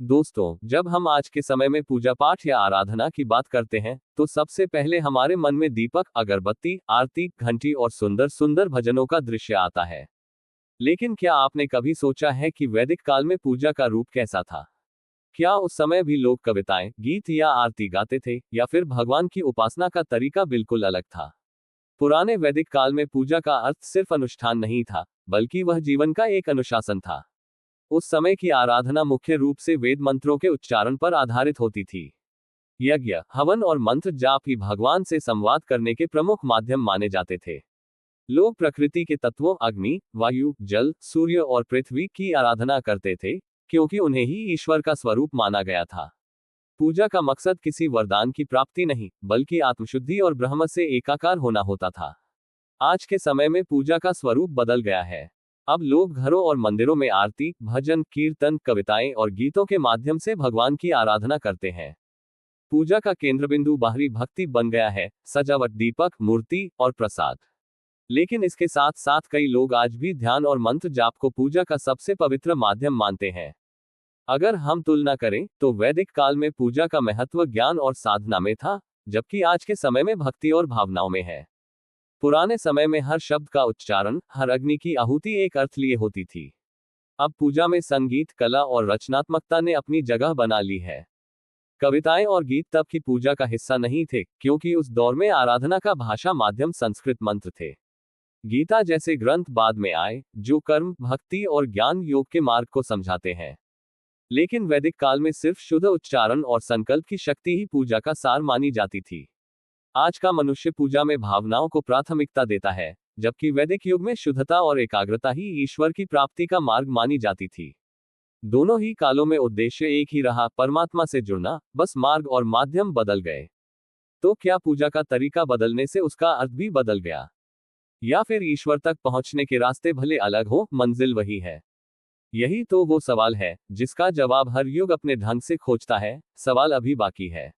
दोस्तों, जब हम आज के समय में पूजा पाठ या आराधना की बात करते हैं, तो सबसे पहले हमारे मन में दीपक, अगरबत्ती, आरती, घंटी और सुंदर सुंदर भजनों का दृश्य आता है। लेकिन क्या आपने कभी सोचा है कि वैदिक काल में पूजा का रूप कैसा था? क्या उस समय भी लोग कविताएं, गीत या आरती गाते थे, या फिर भगवान की उपासना का तरीका बिल्कुल अलग था? पुराने वैदिक काल में पूजा का अर्थ सिर्फ अनुष्ठान नहीं था, बल्कि वह जीवन का एक अनुशासन था। उस समय की आराधना मुख्य रूप से वेद मंत्रों के उच्चारण पर आधारित होती थी। यज्ञ, हवन और मंत्र जाप ही भगवान से संवाद करने के प्रमुख माध्यम माने जाते थे। लोग प्रकृति के तत्वों अग्नि, वायु, जल, सूर्य और पृथ्वी की आराधना करते थे, क्योंकि उन्हें ही ईश्वर का स्वरूप माना गया था। पूजा का मकसद किसी वरदान की प्राप्ति नहीं, बल्कि आत्मशुद्धि और ब्रह्म से एकाकार होना होता था। आज के समय में पूजा का स्वरूप बदल गया है। अब लोग घरों और मंदिरों में आरती, भजन, कीर्तन, कविताएं और गीतों के माध्यम से भगवान की आराधना करते हैं। पूजा का केंद्रबिंदु बाहरी भक्ति बन गया है, सजावट, दीपक, मूर्ति और प्रसाद। लेकिन इसके साथ साथ कई लोग आज भी ध्यान और मंत्र जाप को पूजा का सबसे पवित्र माध्यम मानते हैं। अगर हम तुलना करें, तो वैदिक काल में पूजा का महत्व ज्ञान और साधना में था, जबकि आज के समय में भक्ति और भावनाओं में है। पुराने समय में हर शब्द का उच्चारण, हर अग्नि की आहुति एक अर्थ लिए होती थी। अब पूजा में संगीत, कला और रचनात्मकता ने अपनी जगह बना ली है। कविताएं और गीत तब की पूजा का हिस्सा नहीं थे, क्योंकि उस दौर में आराधना का भाषा माध्यम संस्कृत मंत्र थे। गीता जैसे ग्रंथ बाद में आए, जो कर्म, भक्ति और ज्ञान योग के मार्ग को समझाते हैं। लेकिन वैदिक काल में सिर्फ शुद्ध उच्चारण और संकल्प की शक्ति ही पूजा का सार मानी जाती थी। आज का मनुष्य पूजा में भावनाओं को प्राथमिकता देता है, जबकि वैदिक युग में शुद्धता और एकाग्रता ही ईश्वर की प्राप्ति का मार्ग मानी जाती थी। दोनों ही कालों में उद्देश्य एक ही रहा, परमात्मा से जुड़ना, बस मार्ग और माध्यम बदल गए। तो क्या पूजा का तरीका बदलने से उसका अर्थ भी बदल गया? या फिर ईश्वर तक पहुंचने के रास्ते भले अलग हो, मंजिल वही है? यही तो वो सवाल है, जिसका जवाब हर युग अपने ढंग से खोजता है। सवाल अभी बाकी है।